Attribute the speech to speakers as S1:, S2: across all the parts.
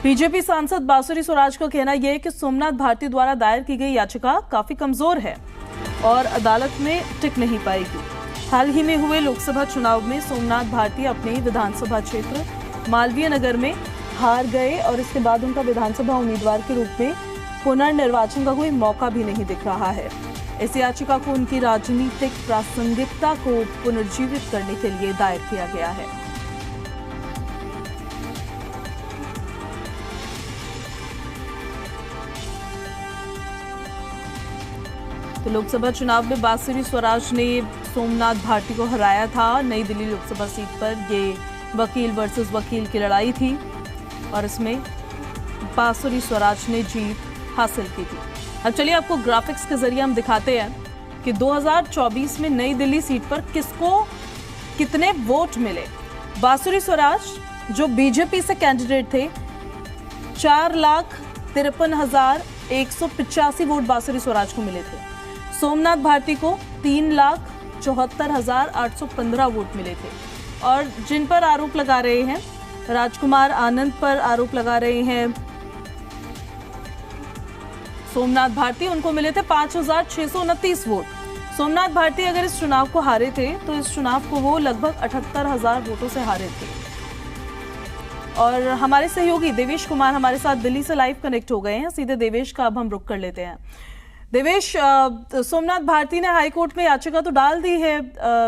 S1: BJP सांसद बांसुरी स्वराज का कहना यह है कि सोमनाथ भारती द्वारा दायर की गई याचिका काफी कमजोर है और अदालत में टिक नहीं पाएगी। हाल ही में हुए लोकसभा चुनाव में सोमनाथ भारती अपने विधानसभा क्षेत्र मालवीय नगर में हार गए और इसके बाद उनका विधानसभा उम्मीदवार के रूप में पुनर्निर्वाचन का कोई मौका भी नहीं दिख रहा है। इस याचिका को उनकी राजनीतिक प्रासंगिकता को पुनर्जीवित करने के लिए दायर किया गया है। तो लोकसभा चुनाव में बांसुरी स्वराज ने सोमनाथ भारती को हराया था। नई दिल्ली लोकसभा सीट पर ये वकील वर्सेस वकील की लड़ाई थी और इसमें बांसुरी स्वराज ने जीत हासिल की थी। अब चलिए आपको ग्राफिक्स के जरिए हम दिखाते हैं कि 2024 में नई दिल्ली सीट पर किसको कितने वोट मिले। बांसुरी स्वराज जो बीजेपी से कैंडिडेट थे 4,53,185 वोट बांसुरी स्वराज को मिले थे। सोमनाथ भारती को 3,74,815 वोट मिले थे। और जिन पर आरोप लगा रहे हैं, राजकुमार आनंद पर आरोप लगा रहे हैं सोमनाथ भारती, उनको मिले थे 5,629 वोट। सोमनाथ भारती अगर इस चुनाव को हारे थे तो इस चुनाव को वो लगभग 78,000 वोटों से हारे थे। और हमारे सहयोगी देवेश कुमार हमारे साथ दिल्ली से लाइव कनेक्ट हो गए हैं। सीधे देवेश का अब हम रुख कर लेते हैं। देवेश, सोमनाथ भारती ने हाईकोर्ट में याचिका तो डाल दी है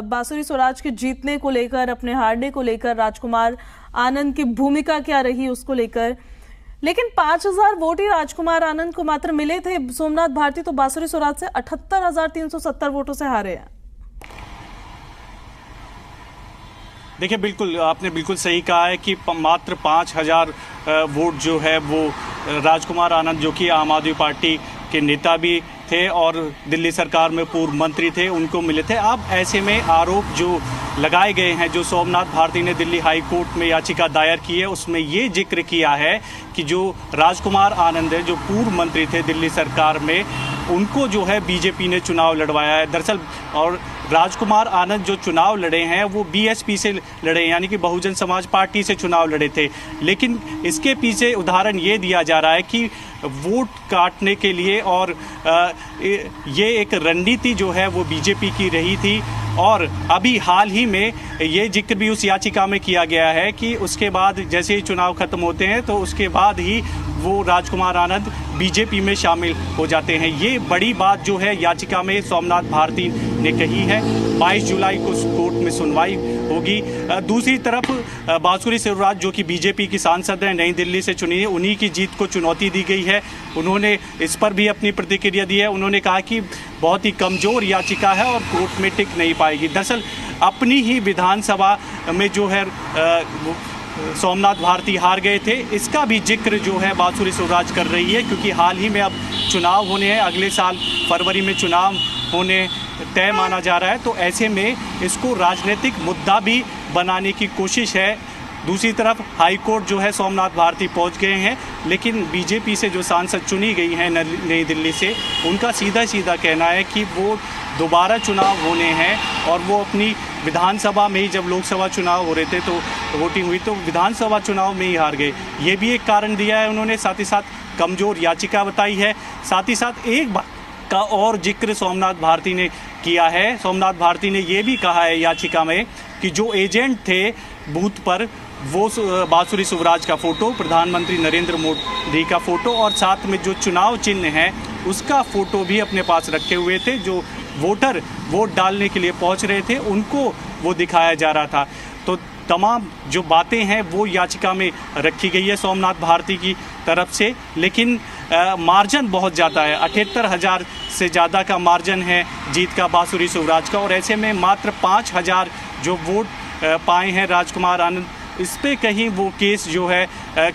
S1: बांसुरी स्वराज के जीतने को लेकर, अपने हारने को लेकर, राजकुमार आनंद की भूमिका क्या रही उसको लेकर, लेकिन 5,000 वोट ही राजकुमार आनंद को मात्र मिले थे। सोमनाथ भारती तो बांसुरी स्वराज से 78,370 वोटों से हारे हैं।
S2: देखिए, बिल्कुल आपने बिल्कुल सही कहा है कि मात्र 5,000 वोट जो है वो राजकुमार आनंद, जो कि आम आदमी पार्टी के नेता भी थे और दिल्ली सरकार में पूर्व मंत्री थे, उनको मिले थे। अब ऐसे में आरोप जो लगाए गए हैं, जो सोमनाथ भारती ने दिल्ली हाई कोर्ट में याचिका दायर की है, उसमें ये जिक्र किया है कि जो राजकुमार आनंद है, जो पूर्व मंत्री थे दिल्ली सरकार में, उनको जो है बीजेपी ने चुनाव लड़वाया है। दरअसल और राजकुमार आनंद जो चुनाव लड़े हैं वो बीएसपी से लड़े, यानी कि बहुजन समाज पार्टी से चुनाव लड़े थे। लेकिन इसके पीछे उदाहरण ये दिया जा रहा है कि वोट काटने के लिए और ये एक रणनीति जो है वो बीजेपी की रही थी। और अभी हाल ही में ये जिक्र भी उस याचिका में किया गया है कि उसके बाद जैसे ही चुनाव खत्म होते हैं तो उसके बाद ही वो राजकुमार आनंद बीजेपी में शामिल हो जाते हैं। ये बड़ी बात जो है याचिका में सोमनाथ भारती ने कही है। 22 जुलाई को कोर्ट में सुनवाई होगी। दूसरी तरफ बांसुरी स्वराज जो कि बीजेपी की सांसद हैं, नई दिल्ली से चुनी है, उन्हीं की जीत को चुनौती दी गई है। उन्होंने इस पर भी अपनी प्रतिक्रिया दी है। उन्होंने कहा कि बहुत ही कमज़ोर याचिका है और कोर्ट में टिक नहीं पाएगी। दरअसल अपनी ही विधानसभा में जो है सोमनाथ भारती हार गए थे, इसका भी जिक्र जो है बांसुरी स्वराज कर रही है, क्योंकि हाल ही में अब चुनाव होने हैं, अगले साल फरवरी में चुनाव होने तय माना जा रहा है। तो ऐसे में इसको राजनीतिक मुद्दा भी बनाने की कोशिश है। दूसरी तरफ हाई कोर्ट जो है सोमनाथ भारती पहुंच गए हैं, लेकिन बीजेपी से जो सांसद चुनी गई हैं नई दिल्ली से, उनका सीधा सीधा कहना है कि वो दोबारा चुनाव होने हैं और वो अपनी विधानसभा में ही, जब लोकसभा चुनाव हो रहे थे तो वोटिंग हुई तो विधानसभा चुनाव में ही हार गए। ये भी एक कारण दिया है उन्होंने, साथ ही साथ कमज़ोर याचिका बताई है। साथ ही साथ एक बात का और जिक्र सोमनाथ भारती ने किया है। सोमनाथ भारती ने ये भी कहा है याचिका में कि जो एजेंट थे बूथ पर, वो बांसुरी स्वराज का फ़ोटो, प्रधानमंत्री नरेंद्र मोदी का फ़ोटो और साथ में जो चुनाव चिन्ह है उसका फ़ोटो भी अपने पास रखे हुए थे। जो वोटर वोट डालने के लिए पहुंच रहे थे उनको वो दिखाया जा रहा था। तो तमाम जो बातें हैं वो याचिका में रखी गई है सोमनाथ भारती की तरफ से, लेकिन मार्जिन बहुत ज़्यादा है। 78,000 से ज़्यादा का मार्जिन है जीत का बांसुरी स्वराज का, और ऐसे में मात्र 5,000 जो वोट पाए हैं राजकुमार आनंद, इस पे कहीं वो केस जो है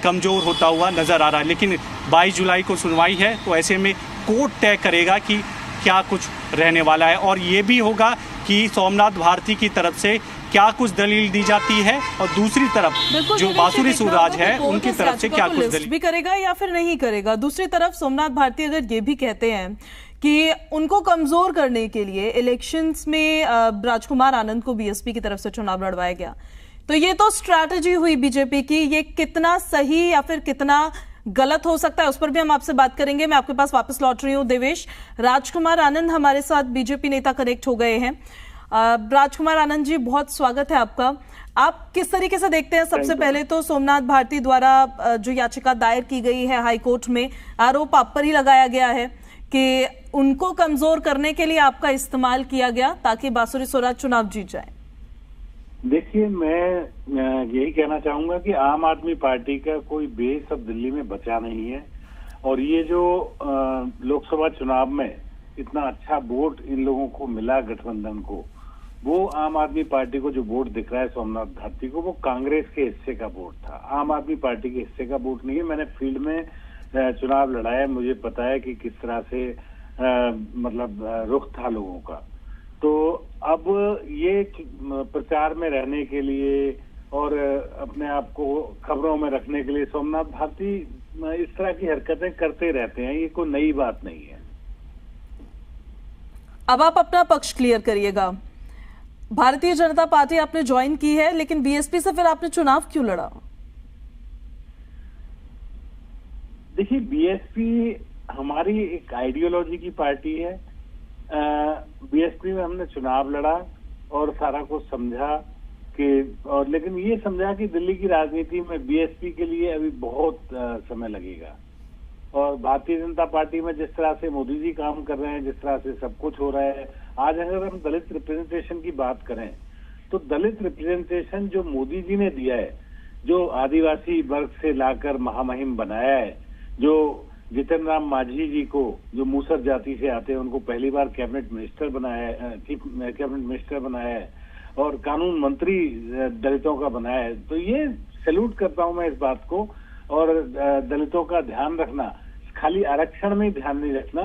S2: कमज़ोर होता हुआ नज़र आ रहा है। लेकिन 22 जुलाई को सुनवाई है, तो ऐसे में कोर्ट तय करेगा कि क्या कुछ रहने वाला है, और ये भी होगा कि सोमनाथ भारती की तरफ से क्या कुछ दलील दी जाती है और दूसरी तरफ जो बांसुरी स्वराज है उनकी तरफ से क्या कुछ दलील
S1: भी करेगा या फिर नहीं करेगा। दूसरी तरफ सोमनाथ भारती अगर ये भी कहते हैं कि उनको कमजोर करने के लिए इलेक्शंस में राजकुमार आनंद को बीएसपी की तरफ से चुनाव लड़वाया गया, तो ये तो स्ट्रैटेजी हुई बीजेपी की, ये कितना सही या फिर कितना गलत हो सकता है उस पर भी हम आपसे बात करेंगे। मैं आपके पास वापस लौट रही हूँ देवेश। राजकुमार आनंद हमारे साथ बीजेपी नेता कनेक्ट हो गए हैं। राजकुमार आनंद जी, बहुत स्वागत है आपका। आप किस तरीके से देखते हैं, सबसे पहले तो सोमनाथ भारती द्वारा जो याचिका दायर की गई है हाई कोर्ट में, आरोप आप पर ही लगाया गया है कि उनको कमजोर करने के लिए आपका इस्तेमाल किया गया ताकि बांसुरी स्वराज चुनाव जीत जाए?
S3: देखिए, मैं यही कहना चाहूंगा कि आम आदमी पार्टी का कोई बेस अब दिल्ली में बचा नहीं है। और ये जो लोकसभा चुनाव में इतना अच्छा वोट इन लोगों को मिला गठबंधन को, वो आम आदमी पार्टी को जो वोट दिख रहा है सोमनाथ भारती को, वो कांग्रेस के हिस्से का वोट था, आम आदमी पार्टी के हिस्से का वोट नहीं है। मैंने फील्ड में चुनाव लड़ाया, मुझे पता है कि किस तरह से मतलब रुख था लोगों का। तो अब ये प्रचार में रहने के लिए और अपने आप को खबरों में रखने के लिए सोमनाथ भारती इस तरह की हरकतें करते रहते हैं, ये कोई नई बात नहीं है।
S1: अब आप अपना पक्ष क्लियर करिएगा। भारतीय जनता पार्टी आपने ज्वाइन की है, लेकिन बीएसपी से फिर आपने चुनाव क्यों लड़ा?
S3: देखिए, बीएसपी हमारी एक आइडियोलॉजी की पार्टी है। बीएसपी में हमने चुनाव लड़ा और सारा कुछ समझा कि, और लेकिन ये समझा कि दिल्ली की राजनीति में बीएसपी के लिए अभी बहुत समय लगेगा। और भारतीय जनता पार्टी में जिस तरह से मोदी जी काम कर रहे हैं, जिस तरह से सब कुछ हो रहा है, आज अगर हम दलित रिप्रेजेंटेशन की बात करें तो दलित रिप्रेजेंटेशन जो मोदी जी ने दिया है, जो आदिवासी वर्ग से लाकर महामहिम बनाया है, जो जितन राम मांझी जी को जो मूसर जाति से आते हैं उनको पहली बार कैबिनेट मिनिस्टर बनाया है, चीफ कैबिनेट मिनिस्टर बनाया है, और कानून मंत्री दलितों का बनाया है। तो ये सैल्यूट करता हूं मैं इस बात को। और दलितों का ध्यान रखना, खाली आरक्षण में ध्यान नहीं रखना,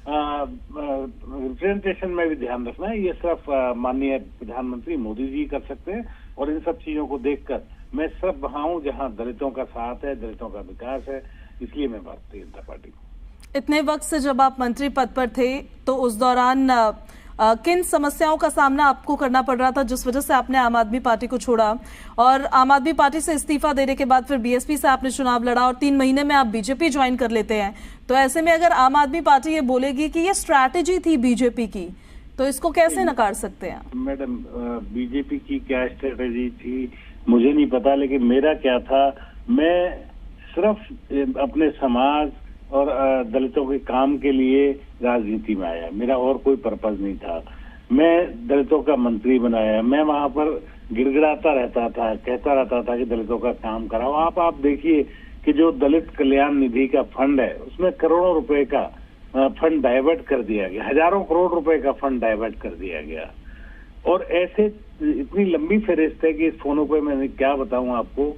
S3: रिप्रेजेंटेशन में भी ध्यान रखना है, ये सिर्फ माननीय प्रधानमंत्री मोदी जी कर सकते हैं। और इन सब चीजों को देखकर मैं सब वहां हूं जहां दलितों का साथ है, दलितों का विकास है, इसलिए मैं भारतीय जनता पार्टी को।
S1: इतने वक्त से जब आप मंत्री पद पर थे तो उस दौरान किन समस्याओं का सामना आपको करना पड़ रहा था जिस वजह से आपने आम आदमी पार्टी को छोड़ा? और आम आदमी पार्टी से इस्तीफा देने के बाद फिर बीएसपी से आपने चुनाव लड़ा और 3 महीने में आप बीजेपी ज्वाइन कर लेते हैं। तो ऐसे में अगर आम आदमी पार्टी ये बोलेगी कि ये स्ट्रैटेजी थी बीजेपी की, तो इसको कैसे नकार सकते हैं?
S3: मैडम, बीजेपी की क्या स्ट्रैटेजी थी मुझे नहीं पता, लेकिन मेरा क्या था, मैं सिर्फ अपने समाज और दलितों के काम के लिए राजनीति में आया। मेरा और कोई पर्पज नहीं था। मैं दलितों का मंत्री बनाया, मैं वहां पर गिड़गिड़ाता रहता था, कहता रहता था कि दलितों का काम कराओ। आप देखिए कि जो दलित कल्याण निधि का फंड है उसमें करोड़ों रुपए का फंड डाइवर्ट कर दिया गया, हजारों करोड़ रुपए का फंड डाइवर्ट कर दिया गया। और ऐसे इतनी लंबी फहरिस्त है कि इस फोनों पे मैं क्या बताऊं आपको,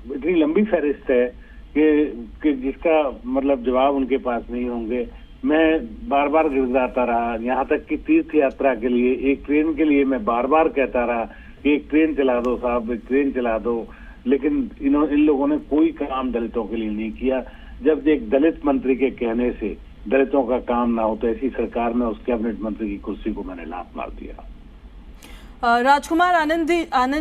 S3: इतनी लंबी फहरिस्त है कि जिसका मतलब जवाब उनके पास नहीं होंगे। मैं बार बार गिड़गिड़ाता रहा, यहाँ तक कि तीर्थ यात्रा के लिए एक ट्रेन के लिए मैं बार बार कहता रहा कि एक ट्रेन चला दो साहब, एक ट्रेन चला दो। लेकिन इन लोगों ने कोई काम दलितों के लिए नहीं किया। जब एक दलित मंत्री के कहने से दलितों का काम ना हो तो ऐसी सरकार में उस कैबिनेट मंत्री की कुर्सी को मैंने लात मार दिया।
S1: राजकुमार आनंद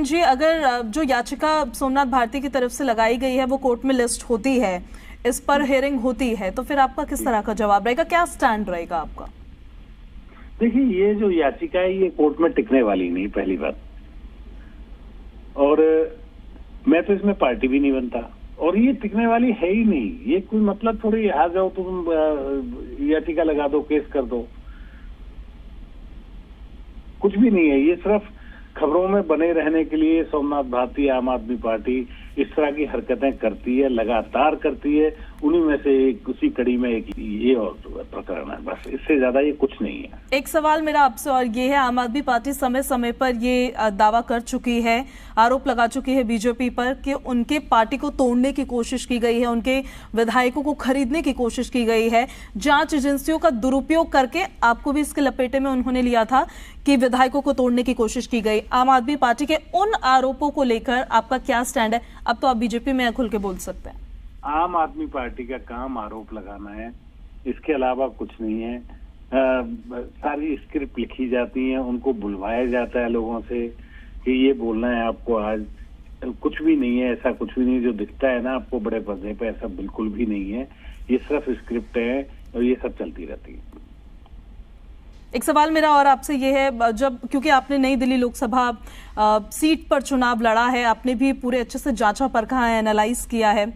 S1: जी, अगर जो याचिका सोमनाथ भारती की तरफ से लगाई गई है वो कोर्ट में लिस्ट होती है, इस पर हियरिंग होती है, तो फिर आपका किस तरह का जवाब रहेगा, क्या स्टैंड रहेगा आपका?
S3: देखिए, ये जो याचिका है ये कोर्ट में टिकने वाली नहीं, पहली बात। और मैं तो इसमें पार्टी भी नहीं बनता और ये टिकने वाली है ही नहीं। ये कोई मतलब थोड़ी आ जाओ तुम याचिका लगा दो, केस कर दो, कुछ भी नहीं है। ये सिर्फ खबरों में बने रहने के लिए सोमनाथ भारती, आम आदमी पार्टी इस तरह की हरकतें करती है, लगातार करती है। उन्हीं में से उसी कड़ी में एक ये और प्रकरण है, बस इससे ज्यादा ये कुछ नहीं है।
S1: एक सवाल मेरा आपसे और ये है, आम आदमी पार्टी समय समय पर ये दावा कर चुकी है, आरोप लगा चुकी है बीजेपी पर कि उनके पार्टी को तोड़ने की कोशिश की गई है, उनके विधायकों को खरीदने की कोशिश की गई है, जांच एजेंसियों का दुरुपयोग करके। आपको भी इसके लपेटे में उन्होंने लिया था कि विधायकों को तोड़ने की कोशिश की गई। आम आदमी पार्टी के उन आरोपों को लेकर आपका क्या स्टैंड है? अब तो आप बीजेपी में खुल के बोल सकते हैं।
S3: आम आदमी पार्टी का काम आरोप लगाना है, इसके अलावा कुछ नहीं है। सारी स्क्रिप्ट लिखी जाती है, उनको बुलवाया जाता है लोगों से कि ये बोलना है आपको आज, कुछ भी नहीं है, ऐसा कुछ भी नहीं। जो दिखता है ना आपको बड़े पर्दे पे, ऐसा बिल्कुल भी नहीं है। ये सिर्फ स्क्रिप्ट है और ये सब चलती रहती है।
S1: एक सवाल मेरा और आपसे ये है, जब क्योंकि आपने नई दिल्ली लोकसभा सीट पर चुनाव लड़ा है, आपने भी पूरे अच्छे से जांचा परखा है, एनालाइज किया है,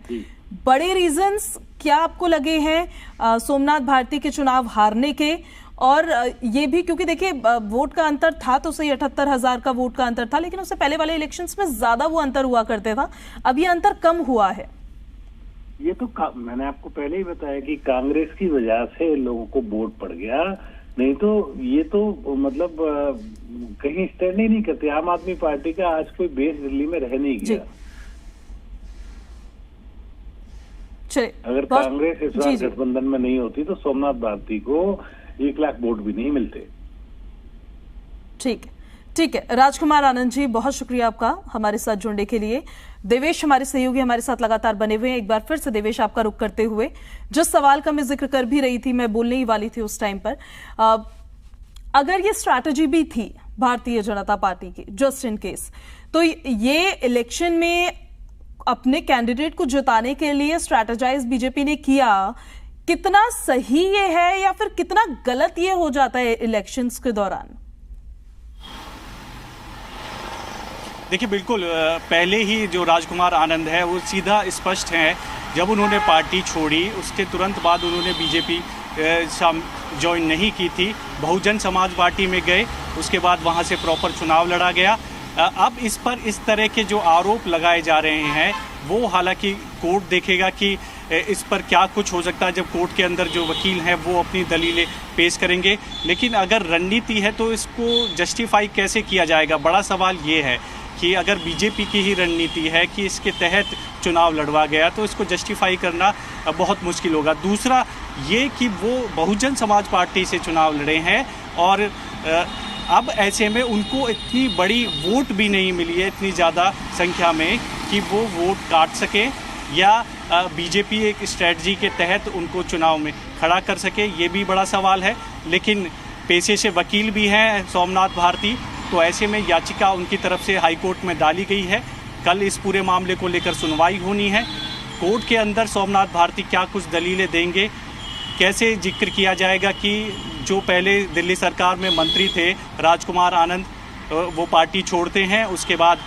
S1: बड़े रीजंस क्या आपको लगे हैं सोमनाथ भारती के चुनाव हारने के? और ये भी क्योंकि देखिए वोट का अंतर था तो सही, 78,000 का वोट का अंतर था, लेकिन उससे पहले वाले इलेक्शंस में ज्यादा वो अंतर हुआ करते था, अब ये अंतर कम हुआ है।
S3: ये तो मैंने आपको पहले ही बताया कि कांग्रेस की वजह से लोगों को वोट पड़ गया, नहीं तो ये तो मतलब कहीं स्टैंड ही नहीं करते। आम आदमी पार्टी का आज कोई बेस दिल्ली में रह नहीं गया। अगर कांग्रेस इस बार गठबंधन में नहीं होती तो सोमनाथ भारती को 1 लाख वोट भी नहीं मिलते।
S1: ठीक है राजकुमार आनंद जी, बहुत शुक्रिया आपका हमारे साथ जुड़ने के लिए। देवेश हमारे सहयोगी हमारे साथ लगातार बने हुए हैं। एक बार फिर से देवेश, आपका रुख करते हुए जिस सवाल का मैं जिक्र कर भी रही थी, मैं बोलने ही वाली थी उस टाइम पर, अगर ये स्ट्रैटेजी भी थी भारतीय जनता पार्टी की जस्ट इन केस, तो ये इलेक्शन में अपने कैंडिडेट को जिताने के लिए स्ट्रैटेजाइज बीजेपी ने किया, कितना सही ये है या फिर कितना गलत ये हो जाता है इलेक्शंस के दौरान?
S2: देखिए बिल्कुल, पहले ही जो राजकुमार आनंद है वो सीधा स्पष्ट है। जब उन्होंने पार्टी छोड़ी उसके तुरंत बाद उन्होंने बीजेपी ज्वाइन नहीं की थी, बहुजन समाज पार्टी में गए, उसके बाद वहां से प्रॉपर चुनाव लड़ा गया। अब इस पर इस तरह के जो आरोप लगाए जा रहे हैं वो हालांकि कोर्ट देखेगा कि इस पर क्या कुछ हो सकता है, जब कोर्ट के अंदर जो वकील हैं वो अपनी दलीलें पेश करेंगे। लेकिन अगर रणनीति है तो इसको जस्टिफाई कैसे किया जाएगा? बड़ा सवाल ये है कि अगर बीजेपी की ही रणनीति है कि इसके तहत चुनाव लड़वा गया तो इसको जस्टिफाई करना बहुत मुश्किल होगा। दूसरा ये कि वो बहुजन समाज पार्टी से चुनाव लड़े हैं और अब ऐसे में उनको इतनी बड़ी वोट भी नहीं मिली है, इतनी ज़्यादा संख्या में, कि वो वोट काट सके या बीजेपी एक स्ट्रेटजी के तहत उनको चुनाव में खड़ा कर सके, ये भी बड़ा सवाल है। लेकिन पेशे से वकील भी हैं सोमनाथ भारती, तो ऐसे में याचिका उनकी तरफ से हाईकोर्ट में डाली गई है। कल इस पूरे मामले को लेकर सुनवाई होनी है। कोर्ट के अंदर सोमनाथ भारती क्या कुछ दलीलें देंगे, कैसे जिक्र किया जाएगा कि जो पहले दिल्ली सरकार में मंत्री थे राजकुमार आनंद, वो पार्टी छोड़ते हैं, उसके बाद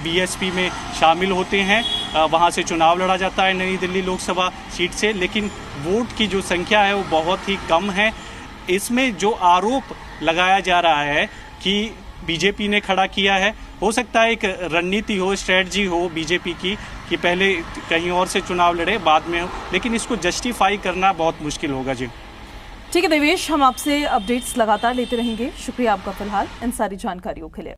S2: बीएसपी में शामिल होते हैं, वहाँ से चुनाव लड़ा जाता है नई दिल्ली लोकसभा सीट से, लेकिन वोट की जो संख्या है वो बहुत ही कम है। इसमें जो आरोप लगाया जा रहा है कि बीजेपी ने खड़ा किया है, हो सकता है एक रणनीति हो, स्ट्रेटजी हो बीजेपी की कि पहले कहीं और से चुनाव लड़े बाद में हो, लेकिन इसको जस्टिफाई करना बहुत मुश्किल होगा जी।
S1: ठीक है देवेश, हम आपसे अपडेट्स लगातार लेते रहेंगे। शुक्रिया आपका फिलहाल इन सारी जानकारियों के लिए।